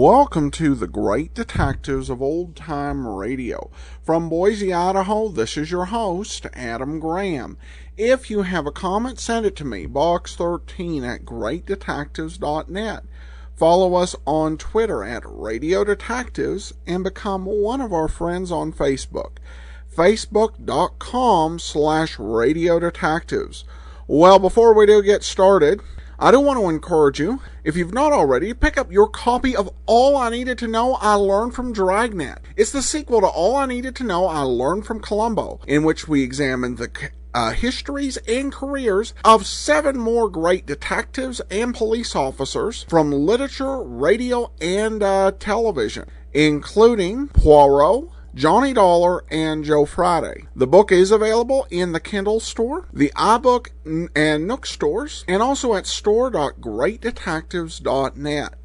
Welcome to the Great Detectives of Old Time Radio. From Boise, Idaho, this is your host, Adam Graham. If you have a comment, send it to me, box13@greatdetectives.net. Follow us on Twitter at Radio Detectives and become one of our friends on Facebook. Facebook.com/Radio Detectives. Well, before we do get started, I do want to encourage you, if you've not already, pick up your copy of All I Needed to Know I Learned from Dragnet. It's the sequel to All I Needed to Know I Learned from Columbo, in which we examine the histories and careers of 7 more great detectives and police officers from literature, radio, and television, including Poirot, Johnny Dollar, and Joe Friday. The book is available in the Kindle store, the iBook and Nook stores, and also at store.greatdetectives.net.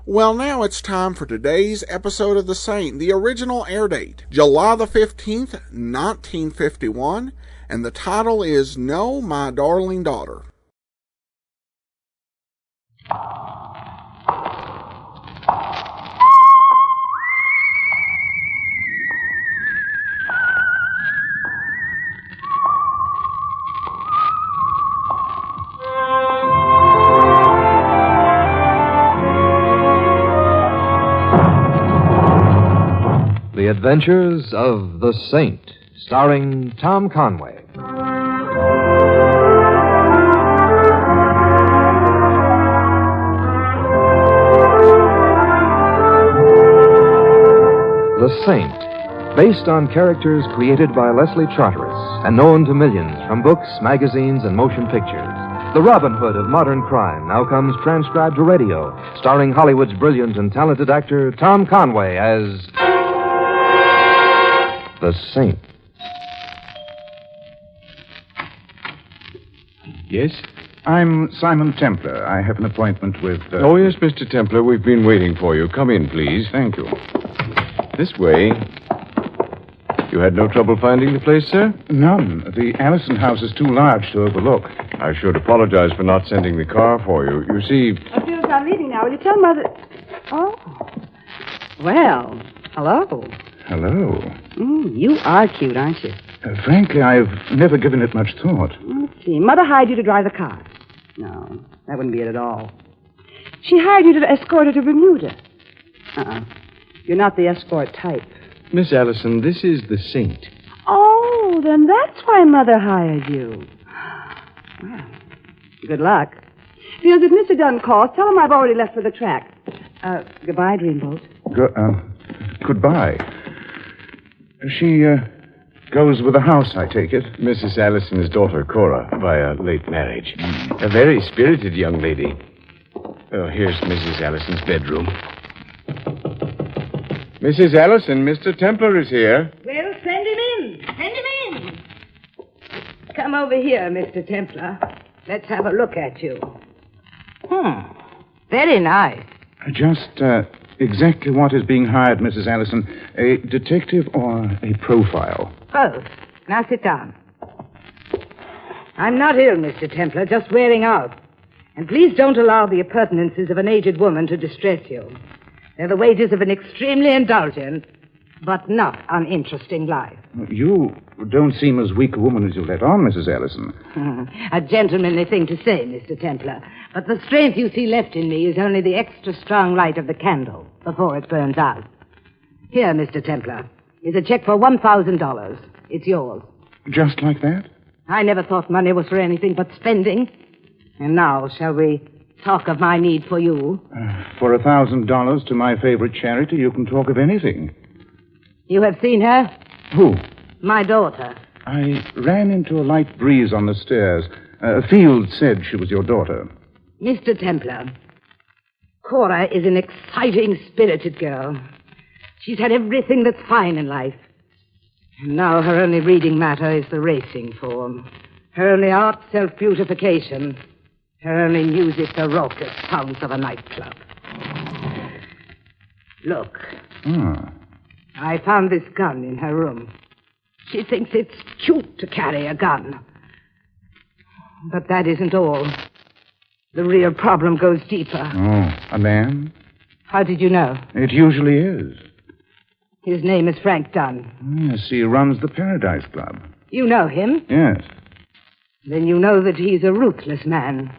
Well, now it's time for today's episode of The Saint. The original air date, July the 15th, 1951, and the title is No, My Darling Daughter. The Adventures of the Saint, starring Tom Conway. The Saint, based on characters created by Leslie Charteris and known to millions from books, magazines, and motion pictures. The Robin Hood of modern crime now comes transcribed to radio, starring Hollywood's brilliant and talented actor Tom Conway as The Saint. Yes? I'm Simon Templar. I have an appointment with... Oh, yes, Mr. Templar. We've been waiting for you. Come in, please. Thank you. This way. You had no trouble finding the place, sir? None. The Allison house is too large to overlook. I should apologize for not sending the car for you. You see... Bill's not leaving now. Will you tell Mother... Oh. Well, hello. Hello. You are cute, aren't you? Frankly, I've never given it much thought. Let's see. Mother hired you to drive the car. No, that wouldn't be it at all. She hired you to escort her to Bermuda. You're not the escort type. Miss Allison, this is the Saint. Oh, then that's why Mother hired you. Well, good luck. Fields, if Mr. Dunn calls, tell him I've already left for the track. Goodbye, Dreamboat. Goodbye. She, goes with the house, I take it. Mrs. Allison's daughter, Cora, by a late marriage. A very spirited young lady. Oh, here's Mrs. Allison's bedroom. Mrs. Allison, Mr. Templar is here. Well, send him in. Send him in. Come over here, Mr. Templar. Let's have a look at you. Very nice. Just, exactly what is being hired, Mrs. Allison? A detective or a profile? Both. Now sit down. I'm not ill, Mr. Templar, just wearing out. And please don't allow the appurtenances of an aged woman to distress you. They're the wages of an extremely indulgent, but not uninteresting life. You don't seem as weak a woman as you let on, Mrs. Allison. A gentlemanly thing to say, Mr. Templar. But the strength you see left in me is only the extra strong light of the candle before it burns out. Here, Mr. Templar, is a check for $1,000. It's yours. Just like that? I never thought money was for anything but spending. And now, shall we talk of my need for you? For $1,000 to my favorite charity, you can talk of anything. You have seen her? Who? My daughter. I ran into a light breeze on the stairs. Field said she was your daughter. Mr. Templar, Cora is an exciting, spirited girl. She's had everything that's fine in life. And now her only reading matter is the racing form. Her only art, self-beautification. Her only music, the raucous sounds of a nightclub. Look. I found this gun in her room. She thinks it's cute to carry a gun. But that isn't all. The real problem goes deeper. Oh, a man? How did you know? It usually is. His name is Frank Dunn. Yes, he runs the Paradise Club. You know him? Yes. Then you know that he's a ruthless man.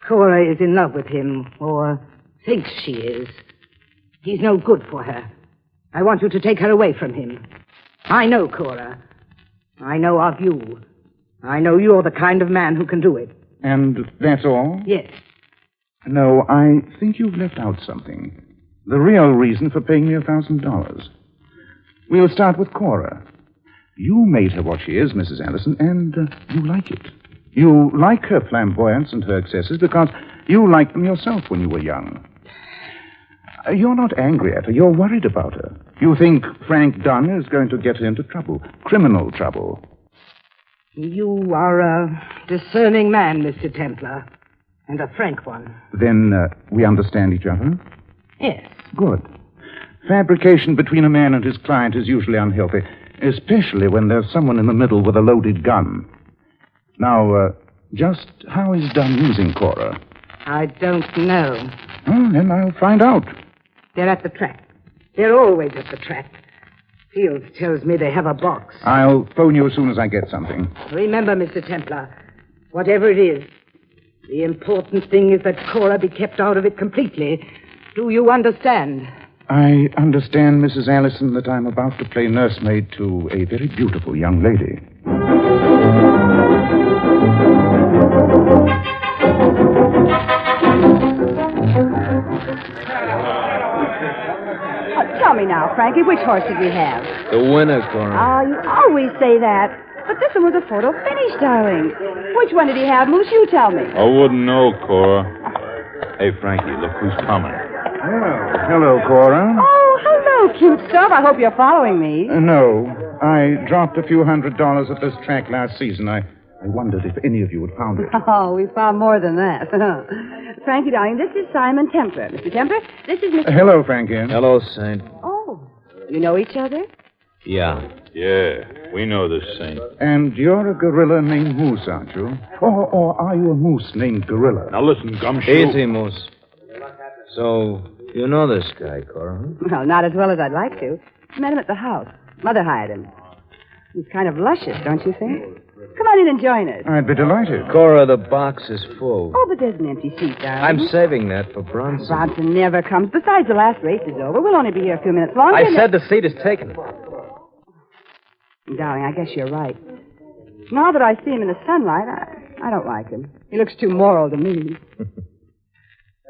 Cora is in love with him, or thinks she is. He's no good for her. I want you to take her away from him. I know Cora. I know of you. I know you're the kind of man who can do it. And that's all? Yes. No, I think you've left out something. The real reason for paying me $1,000. We'll start with Cora. You made her what she is, Mrs. Allison, and you like it. You like her flamboyance and her excesses because you liked them yourself when you were young. You're not angry at her. You're worried about her. You think Frank Dunn is going to get her into trouble, criminal trouble. You are a discerning man, Mr. Templar, and a frank one. Then we understand each other? Yes. Good. Fabrication between a man and his client is usually unhealthy, especially when there's someone in the middle with a loaded gun. Now, just how is Dunn using Cora? I don't know. Oh, then I'll find out. They're at the track. They're always at the track. Fields tells me they have a box. I'll phone you as soon as I get something. Remember, Mr. Templar, whatever it is, the important thing is that Cora be kept out of it completely. Do you understand? I understand, Mrs. Allison, that I'm about to play nursemaid to a very beautiful young lady. Tell me now, Frankie, which horse did we have? The winner, Cora. Oh, you always say that. But this one was a photo finish, darling. Which one did he have, Moose? You tell me. I wouldn't know, Cora. Hey, Frankie, look who's coming. Hello, Cora. Oh, hello, cute stuff. I hope you're following me. No. I dropped a few $100s at this track last season. I wondered if any of you had found it. Oh, we found more than that. Frankie, darling, this is Simon Templar. Mr. Templar, this is Mr. Hello, Frankie. Hello, Saint. Oh, you know each other? Yeah. Yeah, we know this saint. And you're a gorilla named Moose, aren't you? Or are you a moose named Gorilla? Now listen, Gumshoe. Easy, Moose. So, you know this guy, Cora, huh? Well, not as well as I'd like to. Met him at the house. Mother hired him. He's kind of luscious, don't you think? Come on in and join us. I'd be delighted. Cora, the box is full. Oh, but there's an empty seat, darling. I'm saving that for Bronson. Bronson never comes. Besides, the last race is over. We'll only be here a few minutes longer. I said the seat is taken. Darling, I guess you're right. Now that I see him in the sunlight, I don't like him. He looks too moral to me.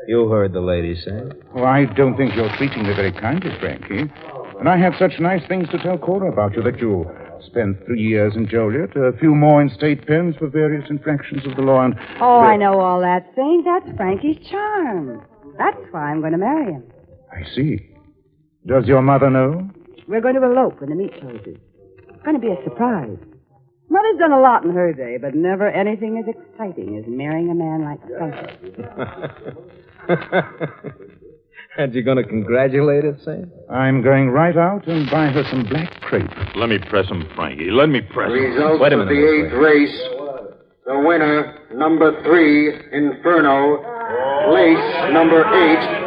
You heard the lady say. Well, I don't think you're treating me very kindly, Frankie. And I have such nice things to tell Cora about you that you spent 3 years in Joliet, a few more in state pens for various infractions of the law, and... Oh, I know all that, Saint. That's Frankie's charm. That's why I'm going to marry him. I see. Does your mother know? We're going to elope when the meet closes. It's going to be a surprise. Mother's done a lot in her day, but never anything as exciting as marrying a man like Frankie. And you're going to congratulate her, Saint? I'm going right out and buy her some black crepe. Let me press him, Frankie. Let me press him. Results Wait a of minute, the eighth race. The winner, number 3, Inferno. Place, number 8,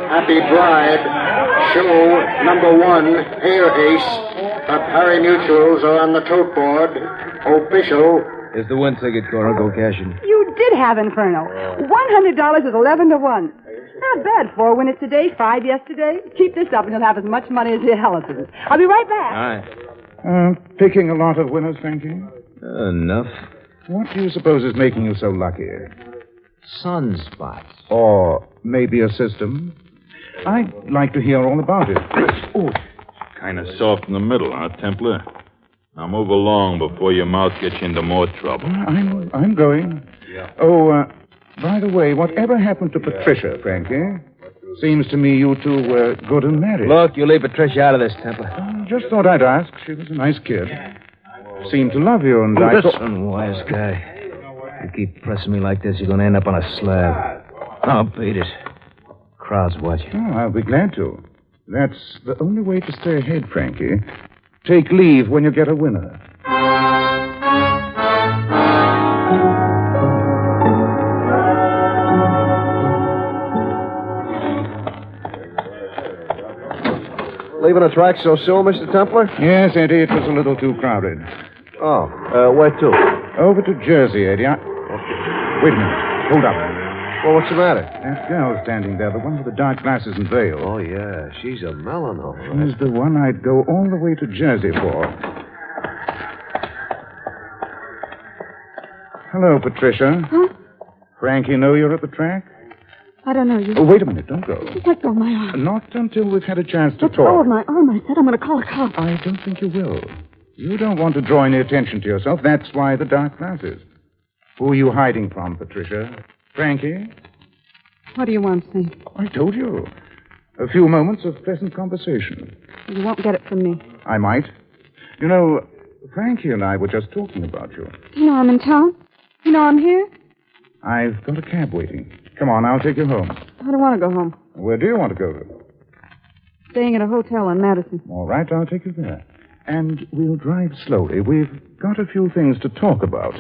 Happy Bride. Show, number 1, Air Ace. The pari-mutuals are on the tote board. Official. Here's the win ticket, Cora. Go cash it. You did have Inferno. $100 is 11 to 1. Not bad. 4 winners today, 5 yesterday. Keep this up and you'll have as much money as the Ellisons. I'll be right back. All right. Picking a lot of winners, Frankie? Enough. What do you suppose is making you so lucky? Sunspots. Or maybe a system? I'd like to hear all about it. Oh, Kind of soft in the middle, huh, Templar? Now move along before your mouth gets you into more trouble. I'm going. Yeah. Oh, by the way, whatever happened to Patricia, Frankie? Seems to me you two were good and married. Look, you leave Patricia out of this, Templar. Just thought I'd ask. She was a nice kid. Seemed to love you, and I thought... Listen, wise guy. You keep pressing me like this, you're going to end up on a slab. I'll beat it. Crowd's watching. Oh, I'll be glad to. That's the only way to stay ahead, Frankie. Take leave when you get a winner. Leaving the track so soon, Mr. Templar? Yes, Eddie, it was a little too crowded. Oh, where to? Over to Jersey, Eddie. Wait a minute. Hold up. Well, what's the matter? That girl standing there, the one with the dark glasses and veil. Oh, yeah. She's a melon, all right. She's the one I'd go all the way to Jersey for. Hello, Patricia. Huh? Frankie know you're at the track? I don't know you. Oh, wait a minute. Don't go. Let go of my arm. Not until we've had a chance to Let go talk. of my arm. I said I'm going to call a cop. I don't think you will. You don't want to draw any attention to yourself. That's why the dark glasses. Who are you hiding from, Patricia? Frankie? What do you want, Steve? I told you. A few moments of pleasant conversation. You won't get it from me. I might. You know, Frankie and I were just talking about you. Do you know I'm in town? You know I'm here? I've got a cab waiting. Come on, I'll take you home. I don't want to go home. Where do you want to go to? Staying at a hotel in Madison. All right, I'll take you there. And we'll drive slowly. We've got a few things to talk about.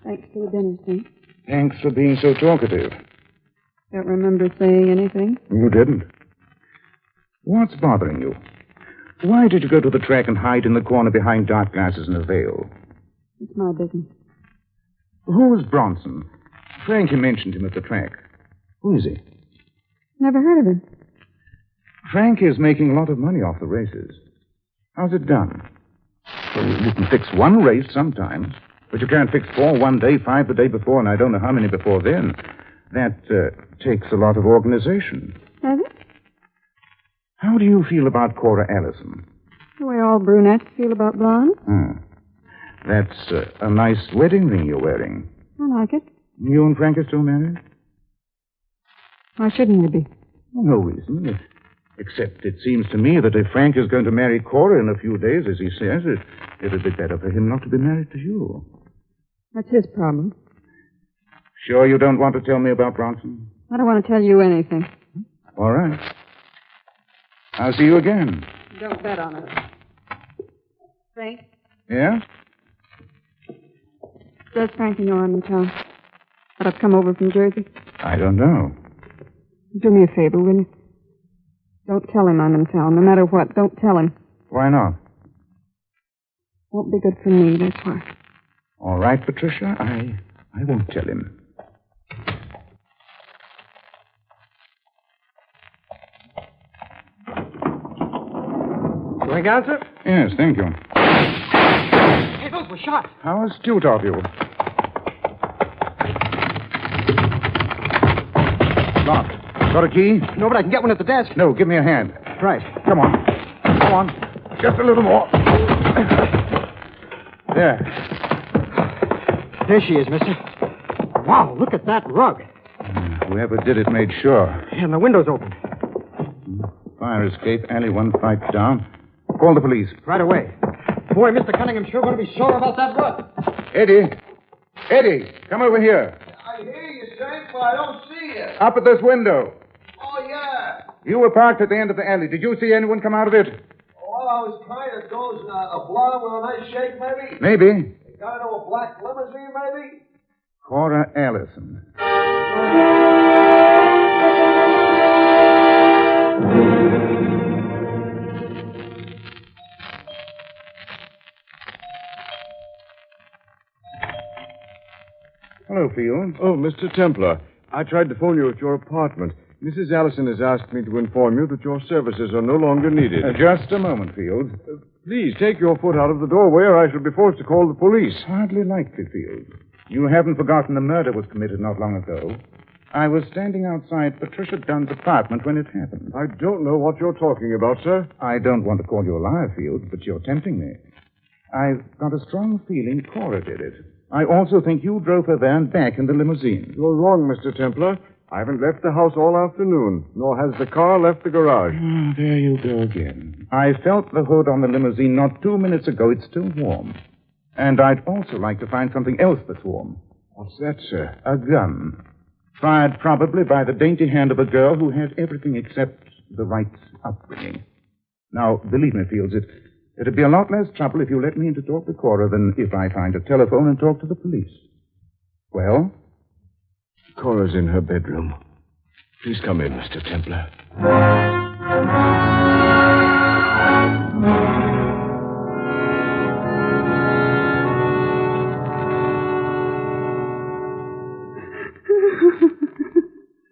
Thanks for the dinner, Steve. Thanks for being so talkative. Don't remember saying anything. You didn't. What's bothering you? Why did you go to the track and hide in the corner behind dark glasses and a veil? It's my business. Who is Bronson? Frankie mentioned him at the track. Who is he? Never heard of him. Frankie is making a lot of money off the races. How's it done? Well, you can fix one race sometimes, but you can't fix 4 one day, 5 the day before, and I don't know how many before then. That takes a lot of organization. Has it? How do you feel about Cora Allison? The way all brunettes feel about blondes. That's a nice wedding ring you're wearing. I like it. You and Frank are still married? Why shouldn't we be? No reason. Except it seems to me that if Frank is going to marry Cora in a few days, as he says, it'd be better for him not to be married to you. That's his problem. Sure you don't want to tell me about Bronson? I don't want to tell you anything. All right. I'll see you again. Don't bet on it. Frank? Yeah? Does Frankie know I'm in town? That I've come over from Jersey? I don't know. Do me a favor, will you? Don't tell him I'm in town. No matter what, don't tell him. Why not? Won't be good for me, that's why. All right, Patricia. I won't tell him. Frank answer? Yes, thank you. Hey, those were shots. How astute of you. Locked. Got a key? No, but I can get one at the desk. No, give me a hand. Right. Come on. Come on. Just a little more. There. There she is, mister. Wow, look at that rug. Whoever did it made sure. And the window's open. Fire escape, alley 1 pipe down. Call the police. Right away. Boy, Mr. Cunningham's sure going to be sore about that rug. Eddie! Eddie, come over here. I hear you, Frank, but I don't see you. Up at this window. Oh, yeah. You were parked at the end of the alley. Did you see anyone come out of it? Well, I was kind of dozing. A blonde with a nice shake, maybe? Maybe. Got into a black limousine, maybe? Cora Allison. Hello, Fields. Oh, Mr. Templar. I tried to phone you at your apartment. Mrs. Allison has asked me to inform you that your services are no longer needed. Just a moment, Fields. Please take your foot out of the doorway or I shall be forced to call the police. Hardly likely, Fields. You haven't forgotten the murder was committed not long ago. I was standing outside Patricia Dunn's apartment when it happened. I don't know what you're talking about, sir. I don't want to call you a liar, Fields, but you're tempting me. I've got a strong feeling Cora did it. I also think you drove her there and back in the limousine. You're wrong, Mr. Templar. I haven't left the house all afternoon, nor has the car left the garage. There you go again. I felt the hood on the limousine not 2 minutes ago. It's still warm. And I'd also like to find something else that's warm. What's that, sir? A gun. Fired probably by the dainty hand of a girl who had everything except the right upbringing. Now, believe me, Fields, it'd be a lot less trouble if you let me in to talk to Cora than if I find a telephone and talk to the police. Well? Cora's in her bedroom. Please come in, Mr. Templar.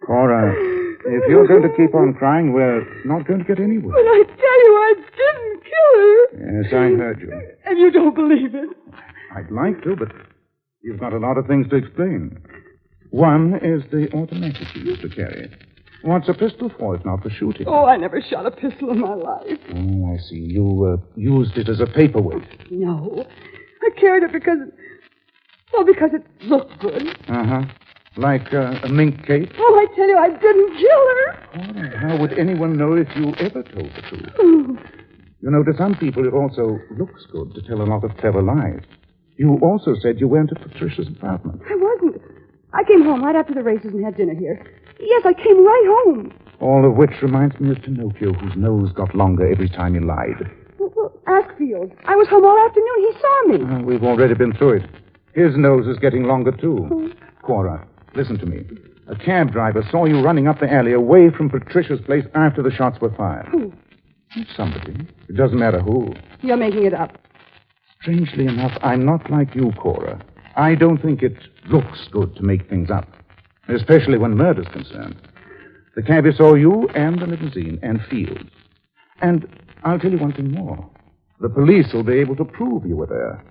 Cora, if you're going to keep on crying, we're not going to get anywhere. But I tell you, I didn't kill her. Yes, I heard you. And you don't believe it. I'd like to, but you've got a lot of things to explain. One is the automatic you used to carry. What's a pistol for if not for shooting? Oh, I never shot a pistol in my life. Oh, I see. You used it as a paperweight. No. I carried it because it looked good. Uh-huh. Like a mink cape? Oh, I tell you, I didn't kill her. Oh, how would anyone know if you ever told the truth? You know, to some people it also looks good to tell a lot of clever lies. You also said you went to Patricia's apartment. I wasn't. I came home right after the races and had dinner here. Yes, I came right home. All of which reminds me of Pinocchio, whose nose got longer every time he lied. Well, ask Field. I was home all afternoon. He saw me. We've already been through it. His nose is getting longer, too. Cora, listen to me. A cab driver saw you running up the alley away from Patricia's place after the shots were fired. Who? Somebody. It doesn't matter who. You're making it up. Strangely enough, I'm not like you, Cora. I don't think it looks good to make things up, especially when murder's concerned. The cabbie saw you and the limousine and Fields. And I'll tell you one thing more. The police will be able to prove you were there.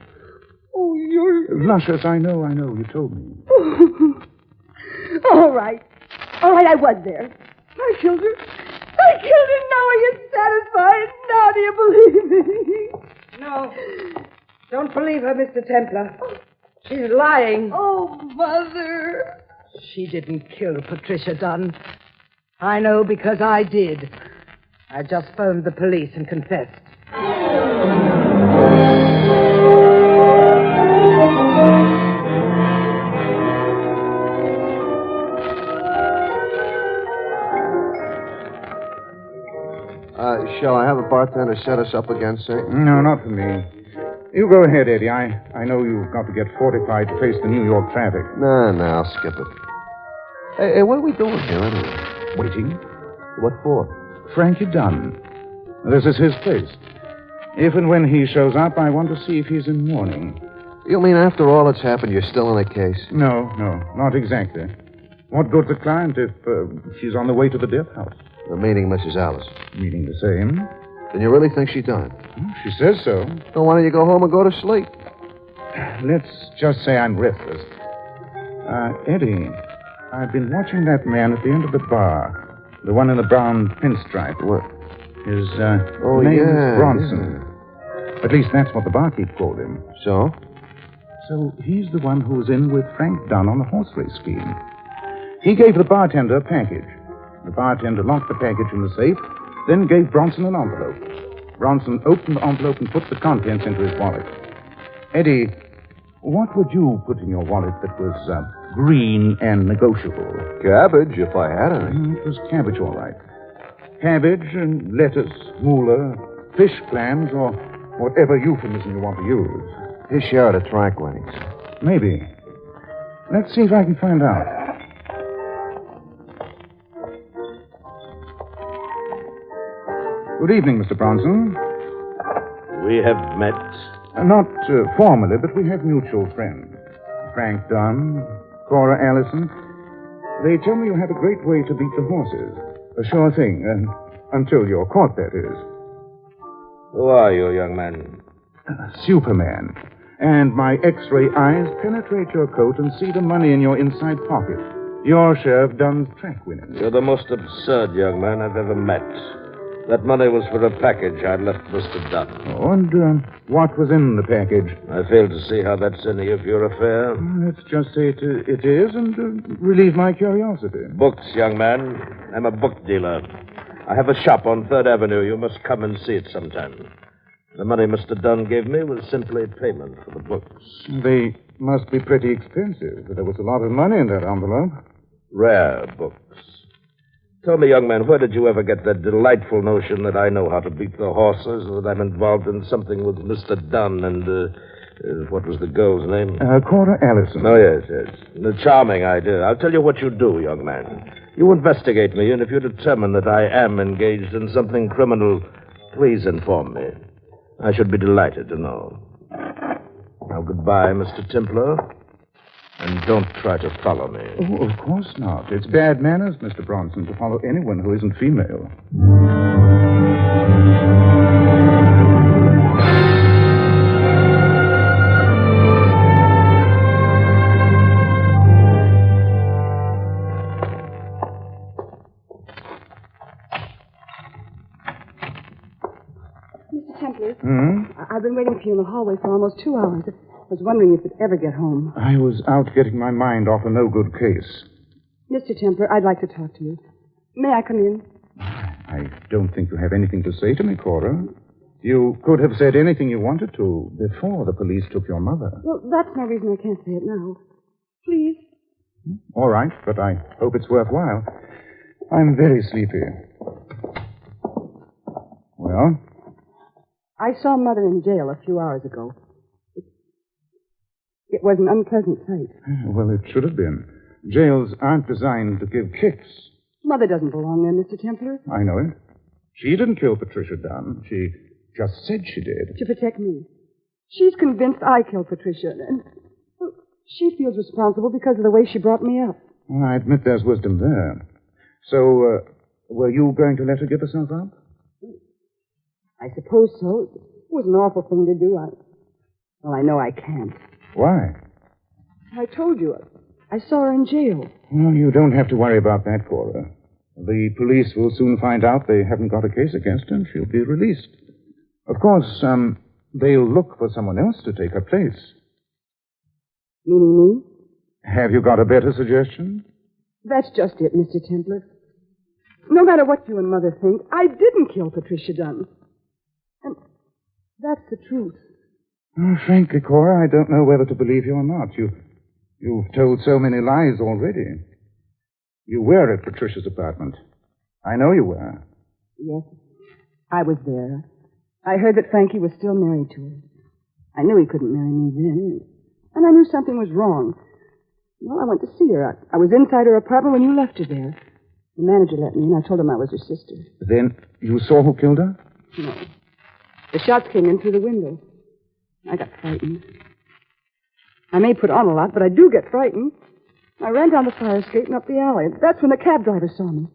Oh, you're... Luscious, I know, you told me. All right, I was there. I killed her. I killed her. Now are you satisfied? Now do you believe me? No. Don't believe her, Mr. Templar. She's lying. Oh, Mother. She didn't kill Patricia Dunn. I know because I did. I just phoned the police and confessed. Shall I have a bartender set us up again, sir? No, not for me. You go ahead, Eddie. I know you've got to get fortified to face the New York traffic. No, I'll skip it. Hey, what are we doing here, anyway? Waiting. What for? Frankie Dunn. This is his place. If and when he shows up, I want to see if he's in mourning. You mean after all that's happened, you're still in the case? No, not exactly. What good's a client if she's on the way to the death house? Meaning Mrs. Alice. Meaning the same. Then you really think she died? She says so. Well, why don't you go home and go to sleep? Let's just say I'm restless. Eddie, I've been watching that man at the end of the bar. The one in the brown pinstripe. What? His name is Bronson. Yeah. At least that's what the barkeep called him. So? So he's the one who was in with Frank Dunn on the horse race scheme. He gave the bartender a package. The bartender locked the package in the safe, then gave Bronson an envelope. Bronson opened the envelope and put the contents into his wallet. Eddie, what would you put in your wallet that was green and negotiable? Cabbage, if I had any. It was cabbage, all right. Cabbage and lettuce, moolah, fish clams, or whatever euphemism you want to use. His share of the tranquilings. Maybe. Let's see if I can find out. Good evening, Mr. Bronson. We have met. Not formally, but we have mutual friends. Frank Dunn, Cora Allison. They tell me you have a great way to beat the horses. A sure thing, until you're caught, that is. Who are you, young man? Superman. And my X-ray eyes penetrate your coat and see the money in your inside pocket. Your share of Dunn's track winnings. You're the most absurd young man I've ever met. That money was for a package I'd left Mr. Dunn. Oh, and what was in the package? I fail to see how that's any of your affair. Let's just say it is and relieve my curiosity. Books, young man. I'm a book dealer. I have a shop on 3rd Avenue. You must come and see it sometime. The money Mr. Dunn gave me was simply payment for the books. They must be pretty expensive, but there was a lot of money in that envelope. Rare books. Tell me, young man, where did you ever get that delightful notion that I know how to beat the horses, or that I'm involved in something with Mr. Dunn and, what was the girl's name? Cora Allison. Oh, yes. A charming idea. I'll tell you what you do, young man. You investigate me, and if you determine that I am engaged in something criminal, please inform me. I should be delighted to know. Now, goodbye, Mr. Templar. And don't try to follow me. Oh, of course not. It's bad manners, Mr. Bronson, to follow anyone who isn't female. Mr. Templar. Hmm? I've been waiting for you in the hallway for almost 2 hours. I was wondering if you'd ever get home. I was out getting my mind off a no-good case. Mr. Templar, I'd like to talk to you. May I come in? I don't think you have anything to say to me, Cora. You could have said anything you wanted to before the police took your mother. Well, that's no reason I can't say it now. Please. All right, but I hope it's worthwhile. I'm very sleepy. Well? I saw Mother in jail a few hours ago. It was an unpleasant sight. Well, it should have been. Jails aren't designed to give kicks. Mother doesn't belong there, Mr. Templar. I know it. She didn't kill Patricia Dunn. She just said she did. To protect me. She's convinced I killed Patricia, and well, she feels responsible because of the way she brought me up. Well, I admit there's wisdom there. So, were you going to let her give herself up? I suppose so. It was an awful thing to do. I know I can't. Why? I told you. I saw her in jail. Well, you don't have to worry about that, Cora. The police will soon find out they haven't got a case against her, and she'll be released. Of course, they'll look for someone else to take her place. Meaning me? Have you got a better suggestion? That's just it, Mr. Templar. No matter what you and Mother think, I didn't kill Patricia Dunn. And that's the truth. Oh, frankly, Cora, I don't know whether to believe you or not. You've told so many lies already. You were at Patricia's apartment. I know you were. Yes, I was there. I heard that Frankie was still married to her. I knew he couldn't marry me then, and I knew something was wrong. Well, I went to see her. I was inside her apartment when you left her there. The manager let me in. I told him I was her sister. Then you saw who killed her? No. The shots came in through the window. I got frightened. I may put on a lot, but I do get frightened. I ran down the fire escape and up the alley. That's when the cab driver saw me.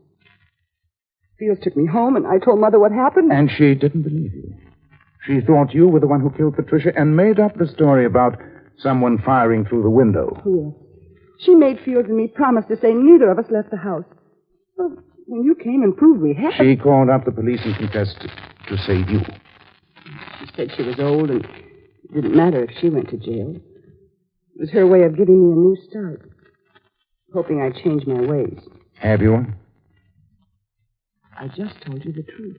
Fields took me home, and I told Mother what happened. And she didn't believe you. She thought you were the one who killed Patricia and made up the story about someone firing through the window. Yes. She made Fields and me promise to say neither of us left the house. Well, when you came and proved we had... She called up the police and confessed to save you. She said she was old and it didn't matter if she went to jail. It was her way of giving me a new start. Hoping I'd change my ways. Have you? I just told you the truth.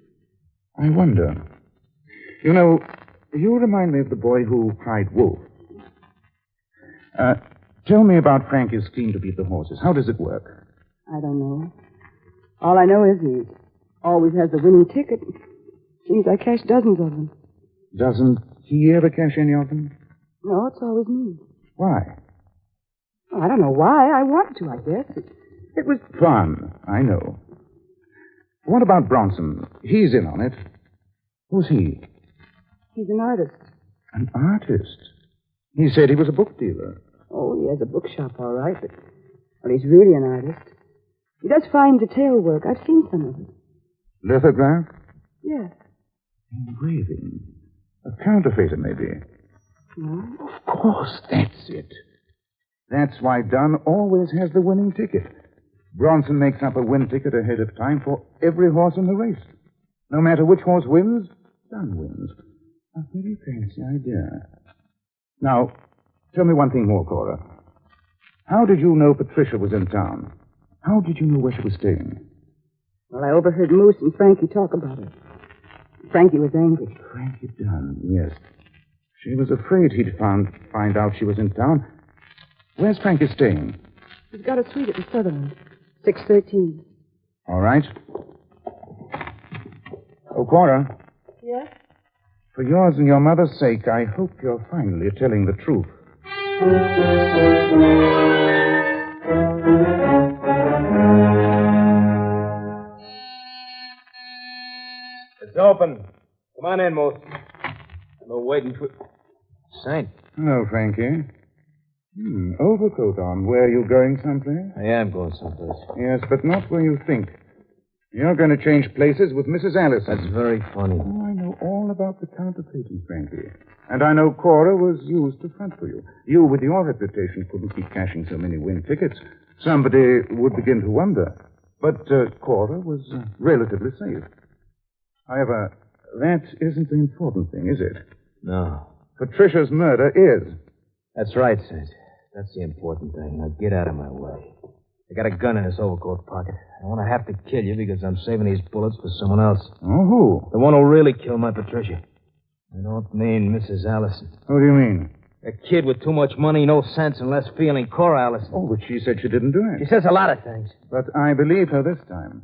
I wonder. You know, you remind me of the boy who cried wolf. Tell me about Frankie's scheme to beat the horses. How does it work? I don't know. All I know is he always has the winning ticket. Seems I cashed dozens of them. Doesn't he ever cash any of them? No, it's always me. Why? Oh, I don't know why. I wanted to, I guess. It was... Fun, I know. What about Bronson? He's in on it. Who's he? He's an artist. An artist? He said he was a book dealer. Oh, he has a bookshop, all right, but... Well, he's really an artist. He does fine detail work. I've seen some of it. Lithograph? Yes. Engraving. A counterfeiter, maybe. No? Of course, that's it. That's why Dunn always has the winning ticket. Bronson makes up a win ticket ahead of time for every horse in the race. No matter which horse wins, Dunn wins. A very fancy idea. Now, tell me one thing more, Cora. How did you know Patricia was in town? How did you know where she was staying? Well, I overheard Moose and Frankie talk about her. Frankie was angry. Frankie Dunn, yes. She was afraid he'd find out she was in town. Where's Frankie staying? He's got a suite at the Sutherland. 613. All right. Oh, Cora. Yes? For yours and your mother's sake, I hope you're finally telling the truth. It's open. Come on in, Moose. No waiting for... Saint. Hello, Frankie. Overcoat on. Where are you going someplace? I am going someplace. Yes, but not where you think. You're going to change places with Mrs. Allison. That's very funny. Oh, I know all about the counterfeiting, Frankie. And I know Cora was used to front for you. You, with your reputation, couldn't keep cashing so many win tickets. Somebody would begin to wonder. But Cora was relatively safe. However, that isn't the important thing, is it? No. Patricia's murder is. That's right, Saint. That's the important thing. Now get out of my way. I got a gun in this overcoat pocket. I don't want to have to kill you because I'm saving these bullets for someone else. Oh, who? The one who really killed my Patricia. I don't mean Mrs. Allison. What do you mean? A kid with too much money, no sense, and less feeling. Cora Allison. Oh, but she said she didn't do it. She says a lot of things. But I believe her this time.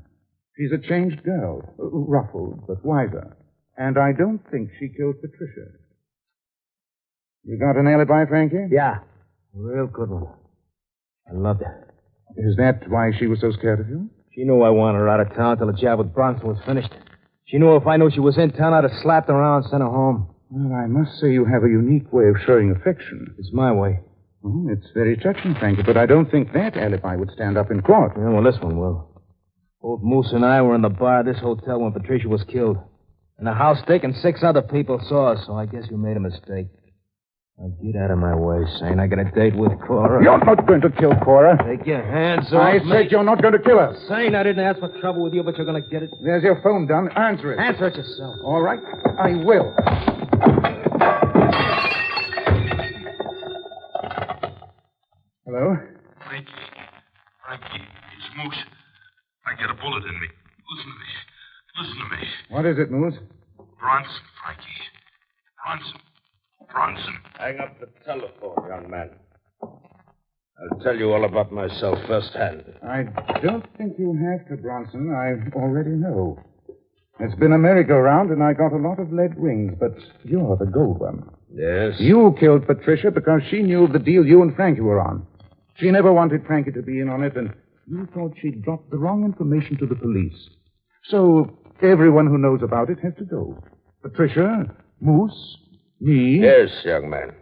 She's a changed girl. Ruffled, but wiser. And I don't think she killed Patricia. You got an alibi, Frankie? Yeah. A real good one. I loved her. Is that why she was so scared of you? She knew I wanted her out of town till the job with Bronson was finished. She knew if I knew she was in town, I'd have slapped her around and sent her home. Well, I must say you have a unique way of showing affection. It's my way. Oh, it's very touching, Frankie, but I don't think that alibi would stand up in court. Yeah, well, this one will. Both Moose and I were in the bar at this hotel when Patricia was killed. And the house Dick and 6 other people saw us, so I guess you made a mistake. Now get out of my way, Saint. I got a date with Cora. You're not going to kill Cora. Take your hands off I me. said you're not going to kill her. Saint, I didn't ask for trouble with you, but you're going to get it. There's your phone, Dunn. Answer it. Answer it yourself. All right, I will. Hello? Frankie, it's Moose. I got a bullet in me. Listen to me. What is it, Moose? Bronson, Frankie. Bronson. Hang up the telephone, young man. I'll tell you all about myself firsthand. I don't think you have to, Bronson. I already know. It's been a merry-go-round, and I got a lot of lead rings, but you're the gold one. Yes? You killed Patricia because she knew of the deal you and Frankie were on. She never wanted Frankie to be in on it, and you thought she'd dropped the wrong information to the police. So everyone who knows about it has to go. Patricia, Moose, me. Yes, young man.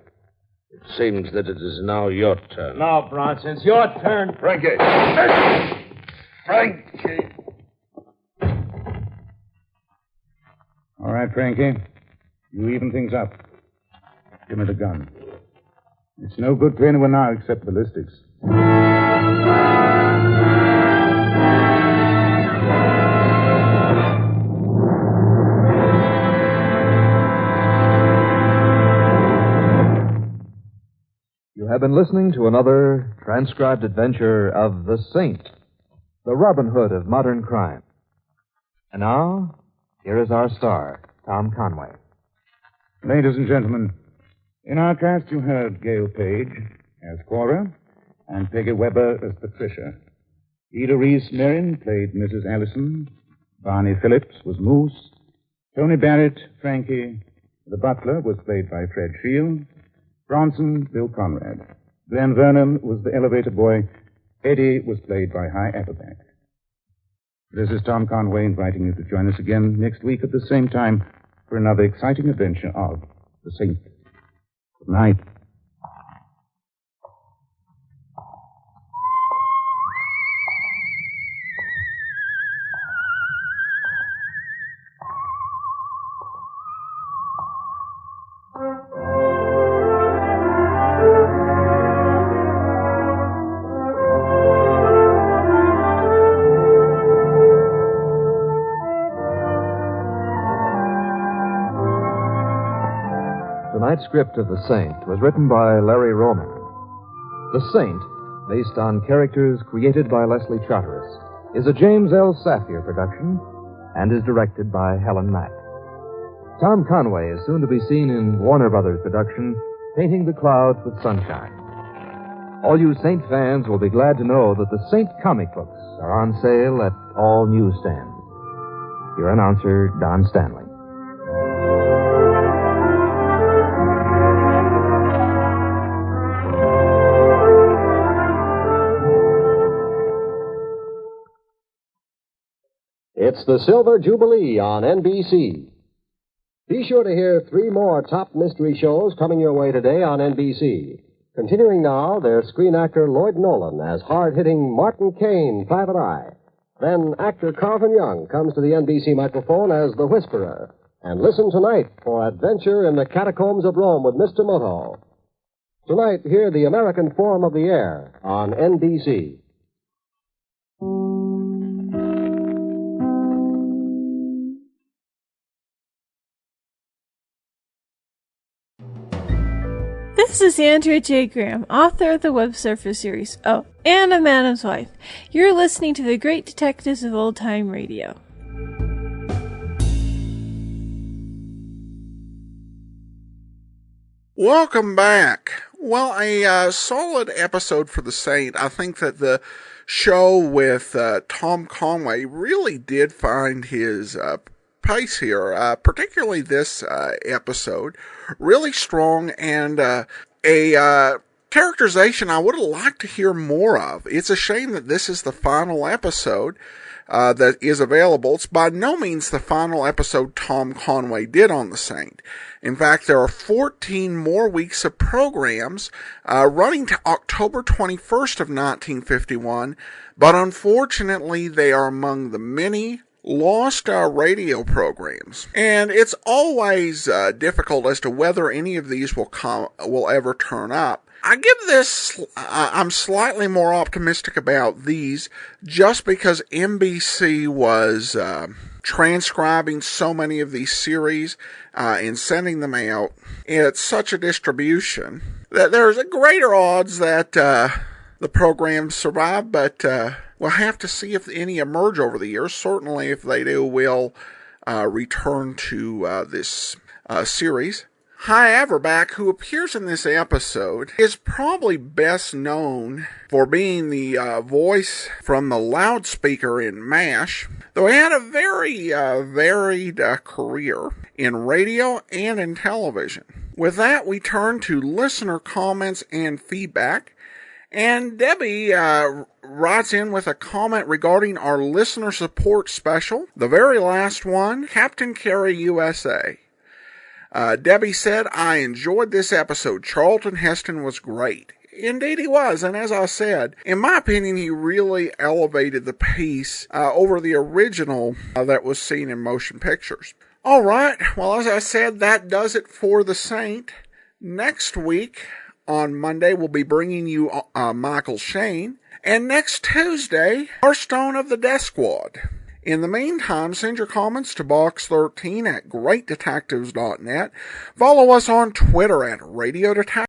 It seems that it is now your turn. No, Bronson, it's your turn. Frankie. Frankie. All right, Frankie. You even things up. Give me the gun. It's no good to anyone now except ballistics. You have been listening to another transcribed adventure of the Saint, the Robin Hood of modern crime. And now, here is our star, Tom Conway. Ladies and gentlemen, in our cast you heard Gail Page as Cora and Peggy Webber as Patricia. Ida Reese-Merrin played Mrs. Allison. Barney Phillips was Moose. Tony Barrett, Frankie. The butler was played by Fred Shields. Bronson, Bill Conrad. Glenn Vernon was the elevator boy. Eddie was played by High Appleback. This is Tom Conway inviting you to join us again next week at the same time for another exciting adventure of The Saint. Good night. Tonight's script of The Saint was written by Larry Roman. The Saint, based on characters created by Leslie Charteris, is a James L. Safier production and is directed by Helen Mack. Tom Conway is soon to be seen in Warner Brothers production, Painting the Clouds with Sunshine. All you Saint fans will be glad to know that the Saint comic books are on sale at all newsstands. Your announcer, Don Stanley. It's the Silver Jubilee on NBC. Be sure to hear 3 more top mystery shows coming your way today on NBC. Continuing now, there's screen actor Lloyd Nolan as hard-hitting Martin Kane, Private Eye. Then actor Carlton Young comes to the NBC microphone as the Whisperer. And listen tonight for Adventure in the Catacombs of Rome with Mr. Moto. Tonight, hear the American form of the air on NBC. This is Andrea J. Graham, author of the Web Surfer series. Oh, and of Madam's Wife. You're listening to the Great Detectives of Old Time Radio. Welcome back. Well, a solid episode for the Saint. I think that the show with Tom Conway really did find his pace here, particularly this episode. Really strong, and a characterization I would have liked to hear more of. It's a shame that this is the final episode that is available. It's by no means the final episode Tom Conway did on The Saint. In fact, there are 14 more weeks of programs running to October 21st of 1951, but unfortunately they are among the many lost radio programs, and it's always difficult as to whether any of these will ever turn up. I give this, I'm slightly more optimistic about these just because NBC was transcribing so many of these series and sending them out at such a distribution that there's a greater odds that the programs survive, but we'll have to see if any emerge over the years. Certainly, if they do, we'll return to this series. Hy Averback, who appears in this episode, is probably best known for being the voice from the loudspeaker in MASH, though he had a very varied career in radio and in television. With that, we turn to listener comments and feedback. And Debbie writes in with a comment regarding our listener support special, the very last one, Captain Carey USA. Debbie said, I enjoyed this episode. Charlton Heston was great. Indeed he was, and as I said, in my opinion, he really elevated the piece over the original that was seen in motion pictures. All right, well, as I said, that does it for The Saint. Next week, on Monday, we'll be bringing you Michael Shane. And next Tuesday, Hearthstone of the Death Squad. In the meantime, send your comments to box13 at greatdetectives.net. Follow us on Twitter at Radio Detectives.